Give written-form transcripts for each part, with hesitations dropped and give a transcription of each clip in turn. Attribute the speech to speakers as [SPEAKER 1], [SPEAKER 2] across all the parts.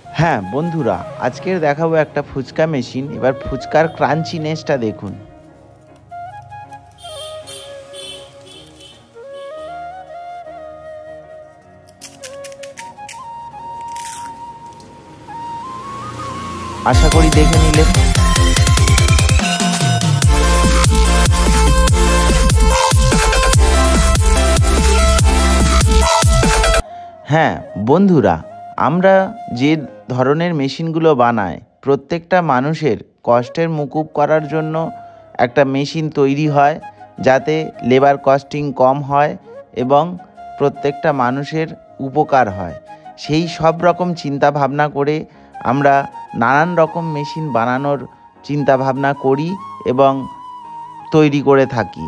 [SPEAKER 1] হ্যাঁ বন্ধুরা, আজকের দেখাবো একটা ফুচকা মেশিন। এবার ফুচকার ক্রাঞ্চিনেসটা দেখুন। আশা করি দেখে নিলেন। হ্যাঁ বন্ধুরা, আমরা যে ধরনের মেশিনগুলো বানাই, প্রত্যেকটা মানুষের কষ্টের মুকুব করার জন্য একটা মেশিন তৈরি হয়, যাতে লেবার কস্টিং কম হয় এবং প্রত্যেকটা মানুষের উপকার হয়। সেই সব রকম চিন্তা ভাবনা করে আমরা নানান রকম মেশিন বানানোর চিন্তা ভাবনা করি এবং তৈরি করে থাকি।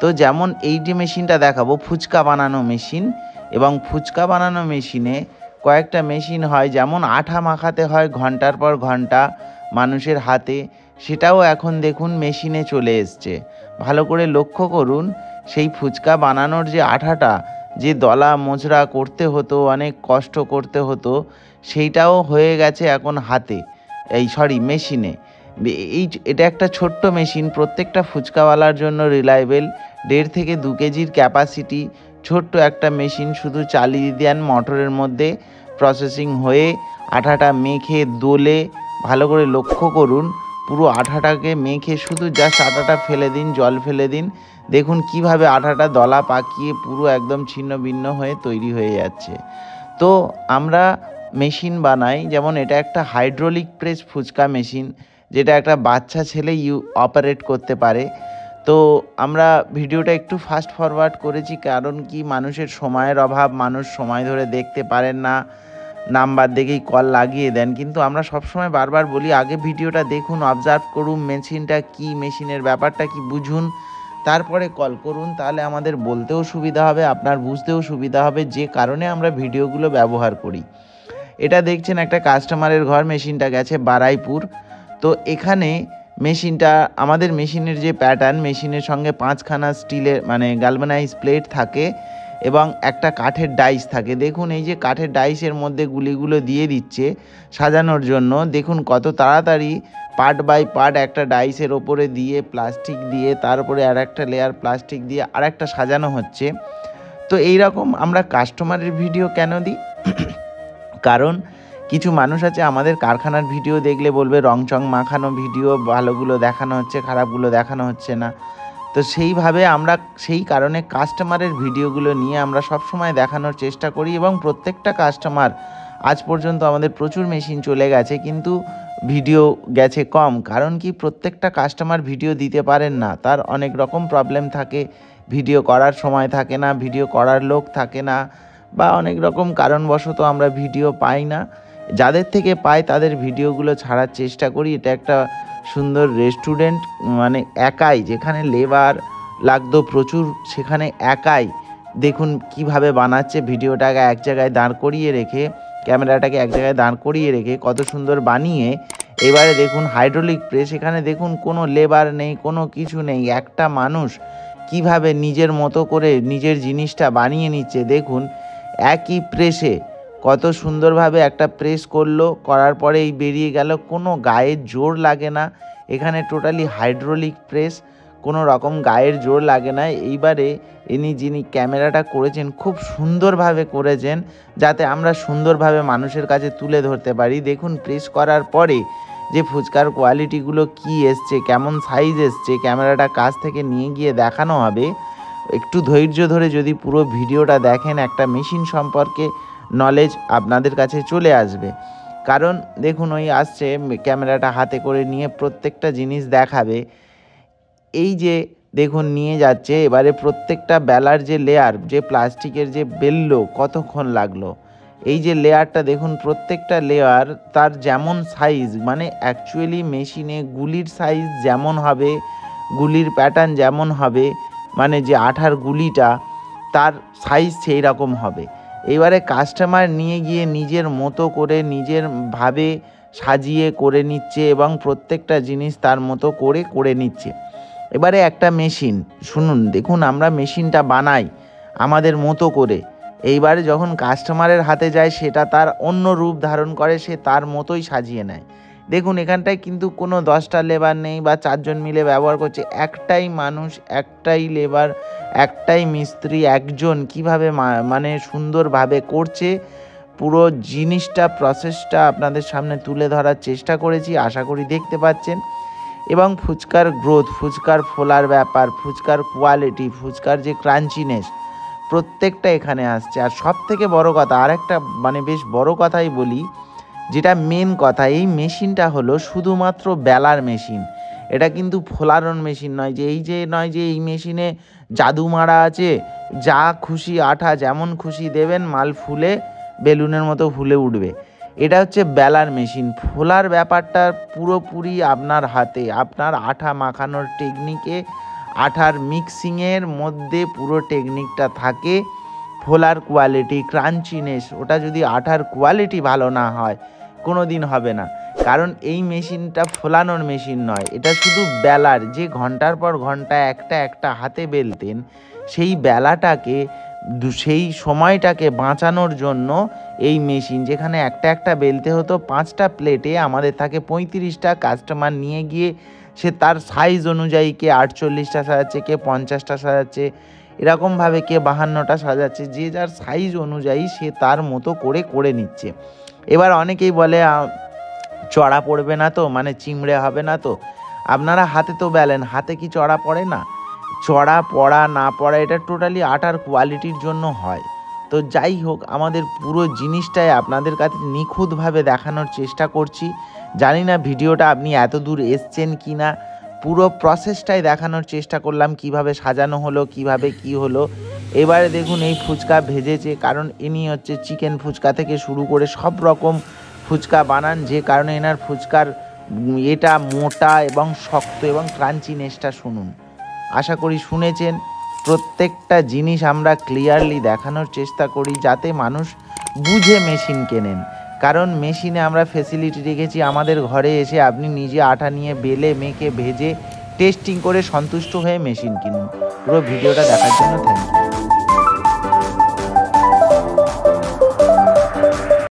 [SPEAKER 1] তো যেমন এই যে মেশিনটা দেখাবো, ফুচকা বানানো মেশিন। এবং ফুচকা বানানো মেশিনে কয়েকটা মেশিন হয়, যেমন আঠা মাখাতে হয় ঘন্টার পর ঘন্টা মানুষের হাতে, সেটাও এখন দেখুন মেশিনে চলে এসছে। ভালো করে লক্ষ্য করুন, সেই ফুচকা বানানোর যে আঠাটা, যে দলা মোচড়া করতে হতো, অনেক কষ্ট করতে হতো, সেইটাও হয়ে গেছে এখন হাতে, মেশিনে। এটা একটা ছোট্ট মেশিন, প্রত্যেকটা ফুচকাওয়ালার জন্য রিলায়েবল। 1.5 থেকে 2 কেজির ক্যাপাসিটি, ছোট্ট একটা মেশিন। শুধু চালিয়ে দেন, মোটরের মধ্যে প্রসেসিং হয়ে আঠাটা মেখে দোলে। ভালো করে লক্ষ্য করুন, পুরো আঠাটাকে মেখে শুধু জাস্ট আটাটা ফেলে দিন, জল ফেলে দিন। দেখুন কিভাবে আঠাটা দলা পাকিয়ে পুরো একদম ছিন্ন ভিন্ন হয়ে তৈরি হয়ে যাচ্ছে। তো আমরা মেশিন বানাই, যেমন এটা একটা হাইড্রোলিক প্রেস ফুচকা মেশিন, যেটা একটা বাচ্চা ছেলে অপারেট করতে পারে। তো আমরা ভিডিওটা একটু ফাস্ট ফরওয়ার্ড করেছি, কারণ কি মানুষের সময়ের অভাব, মানুষ সময় ধরে দেখতে পারেন না, নাম্বার দেখেই কল লাগিয়ে দেন। কিন্তু আমরা সবসময় বারবার বলি, আগে ভিডিওটা দেখুন, অবজার্ভ করুন, মেশিনটা কি, মেশিনের ব্যাপারটা কি বুঝুন, তারপরে কল করুন। তাহলে আমাদের বলতেও সুবিধা হবে, আপনার বুঝতেও সুবিধা হবে, যে কারণে আমরা ভিডিওগুলো ব্যবহার করি। এটা দেখছেন একটা কাস্টমারের ঘর, মেশিনটা গেছে বারাইপুর। তো এখানে মেশিনটা, আমাদের মেশিনের যে প্যাটার্ন, মেশিনের সঙ্গে 5খানা স্টিলের গ্যালভানাইজ প্লেট থাকে এবং একটা কাঠের ডাইস থাকে। দেখুন এই যে কাঠের ডাইসের মধ্যে গুলিগুলো দিয়ে দিচ্ছে সাজানোর জন্য। দেখুন কত তাড়াতাড়ি পার্ট বাই পার্ট একটা ডাইসের ওপরে দিয়ে প্লাস্টিক দিয়ে, তার উপরে আর একটা লেয়ার প্লাস্টিক দিয়ে আর একটা সাজানো হচ্ছে। তো এইরকম আমরা কাস্টমারের ভিডিও কেন দিই? কারণ কিছু মানুষ আছে আমাদের কারখানার ভিডিও দেখলে বলবে রংচং মাখানো ভিডিও, ভালোগুলো দেখানো হচ্ছে, খারাপগুলো দেখানো হচ্ছে না। তো সেইভাবে আমরা সেই কারণে কাস্টমারের ভিডিওগুলো নিয়ে আমরা সবসময় দেখানোর চেষ্টা করি। এবং প্রত্যেকটা কাস্টমার, আজ পর্যন্ত আমাদের প্রচুর মেশিন চলে গেছে, কিন্তু ভিডিও গেছে কম। কারণ কি, প্রত্যেকটা কাস্টমার ভিডিও দিতে পারেন না, তার অনেক রকম প্রবলেম থাকে, ভিডিও করার সময় থাকে না, ভিডিও করার লোক থাকে না, বা অনেক রকম কারণবশত আমরা ভিডিও পাই না। যাদের থেকে পাই তাদের ভিডিওগুলো ছাড়ার চেষ্টা করি। এটা একটা সুন্দর রেস্টুরেন্ট, একাই, যেখানে লেবার লাগতো প্রচুর, সেখানে একাই দেখুন কিভাবে বানাচ্ছে। ভিডিওটাকে এক জায়গায় দাঁড় করিয়ে রেখে, ক্যামেরাটাকে এক জায়গায় দাঁড় করিয়ে রেখে কত সুন্দর বানিয়ে। এবারে দেখুন হাইড্রোলিক প্রেস, এখানে দেখুন কোনো লেবার নেই, কোনো কিছু নেই, একটা মানুষ কিভাবে নিজের মতো করে নিজের জিনিসটা বানিয়ে নিচ্ছে। দেখুন একই প্রেসে কত সুন্দরভাবে একটা প্রেস করলো, করার পরেই বেরিয়ে গেল, কোনো গায়ের জোর লাগে না। এখানে টোটালি হাইড্রোলিক প্রেস, কোনো রকম গায়ের জোর লাগে না। এইবারে যিনি ক্যামেরাটা করেছেন খুব সুন্দরভাবে করেছেন, যাতে আমরা সুন্দরভাবে মানুষের কাছে তুলে ধরতে পারি। দেখুন প্রেস করার পরে যে ফুচকার কোয়ালিটিগুলো কি এসছে, কেমন সাইজ এসছে, ক্যামেরাটা কাছ থেকে নিয়ে গিয়ে দেখানো হবে। একটু ধৈর্য ধরে যদি পুরো ভিডিওটা দেখেন, একটা মেশিন সম্পর্কে নলেজ আপনাদের কাছে চলে আসবে। কারণ দেখুন ওই আসছে, ক্যামেরাটা হাতে করে নিয়ে প্রত্যেকটা জিনিস দেখাবে। এই যে দেখুন নিয়ে যাচ্ছে, এবারে প্রত্যেকটা বেলার যে লেয়ার, যে প্লাস্টিকের যে বেললো, কতক্ষণ লাগলো। এই যে লেয়ারটা দেখুন, প্রত্যেকটা লেয়ার তার যেমন সাইজ, অ্যাকচুয়ালি মেশিনে গুলির সাইজ যেমন হবে, গুলির প্যাটার্ন যেমন হবে, যে আঠার গুলিটা তার সাইজ সেই রকম হবে। এবারে কাস্টমার নিয়ে গিয়ে নিজের মতো করে, নিজের ভাবে সাজিয়ে করে নিচ্ছে এবং প্রত্যেকটা জিনিস তার মতো করে নিচ্ছে। এবারে একটা মেশিন শুনুন, দেখুন আমরা মেশিনটা বানাই আমাদের মতো করে, এইবারে যখন কাস্টমারের হাতে যায় সেটা তার অন্য রূপ ধারণ করে, সে তার মতোই সাজিয়ে নেয়। দেখুন এখানটায় কিন্তু কোনো 10টা লেবার নেই বা 4 জন মিলে ব্যবহার করছে, একটাই মানুষ, একটাই লেবার, একটাই মিস্ত্রি, একজন কিভাবে মানে সুন্দরভাবে করছে। পুরো জিনিসটা প্রসেসটা আপনাদের সামনে তুলে ধরার চেষ্টা করেছি, আশা করি দেখতে পাচ্ছেন। এবং ফুচকার গ্রোথ, ফুচকার ফোলার ব্যাপার, ফুচকার কোয়ালিটি, ফুচকার যে ক্রাঞ্চিনেস, প্রত্যেকটা এখানে আসছে। আর সব থেকে বড় কথা, আর একটা মানে বেশ বড় কথাই বলি, যেটা মেন কথা, এই মেশিনটা হলো শুধুমাত্র বেলার মেশিন। এটা কিন্তু ফোলানোর মেশিন নয়, যে এই মেশিনে জাদু মারা আছে, যা খুশি আঠা যেমন খুশি দেবেন মাল ফুলে বেলুনের মতো ফুলে উঠবে। এটা হচ্ছে বেলার মেশিন। ফোলার ব্যাপারটা পুরোপুরি আপনার হাতে, আপনার আঠা মাখানোর টেকনিকে, আঠার মিক্সিংয়ের মধ্যে পুরো টেকনিকটা থাকে। ফোলার কোয়ালিটি, ক্রাঞ্চিনেস, ওটা যদি আঠার কোয়ালিটি ভালো না হয় কোনো দিন হবে না। কারণ এই মেশিনটা ফোলানোর মেশিন নয়, এটা শুধু বেলার। যে ঘন্টার পর ঘন্টা একটা হাতে বেলতেন, সেই বেলাটাকে, সেই সময়টাকে বাঁচানোর জন্য এই মেশিন, যেখানে একটা বেলতে হতো 5টা প্লেটে, আমাদের থাকে 35টা। কাস্টমার নিয়ে গিয়ে সে তার সাইজ অনুযায়ী কে 48টা সাজাচ্ছে, কে 50টা সাজাচ্ছে, এরকমভাবে কে 52টা সাজাচ্ছে, যে যার সাইজ অনুযায়ী সে তার মতো করে নিচ্ছে। এবার অনেকেই বলে চড়া পড়বে না তো, মানে চিমড়ে হবে না তো। আপনারা হাতে তো বেলেন, হাতে কি চড়া পড়ে না? চড়া পড়া না পড়া এটা টোটালি আটার কোয়ালিটির জন্য হয়। তো যাই হোক, আমাদের পুরো জিনিসটাই আপনাদের কাছে নিখুঁতভাবে দেখানোর চেষ্টা করছি। জানি না ভিডিওটা আপনি এত দূর এসছেন কি না, পুরো প্রসেসটাই দেখানোর চেষ্টা করলাম, কিভাবে সাজানো হলো, কিভাবে কি হলো। এবারে দেখুন এই ফুচকা ভেজেছে, কারণ ইনি হচ্ছে চিকেন ফুচকা থেকে শুরু করে সব রকম ফুচকা বানান, যে কারণে এনার ফুচকার এটা মোটা এবং শক্ত এবং ক্রাঞ্চিনেসটা শুনুন। আশা করি শুনেছেন। প্রত্যেকটা জিনিস আমরা ক্লিয়ারলি দেখানোর চেষ্টা করি, যাতে মানুষ বুঝে মেশিন কেনেন। কারণ মেশিনে আমরা ফেসিলিটি রেখেছি, আমাদের ঘরে এসে আপনি নিজে আটা নিয়ে বেলে মেখে ভেজে টেস্টিং করে সন্তুষ্ট হয়ে মেশিন কিনুন। পুরো ভিডিওটা দেখার জন্য থ্যাংক ইউ।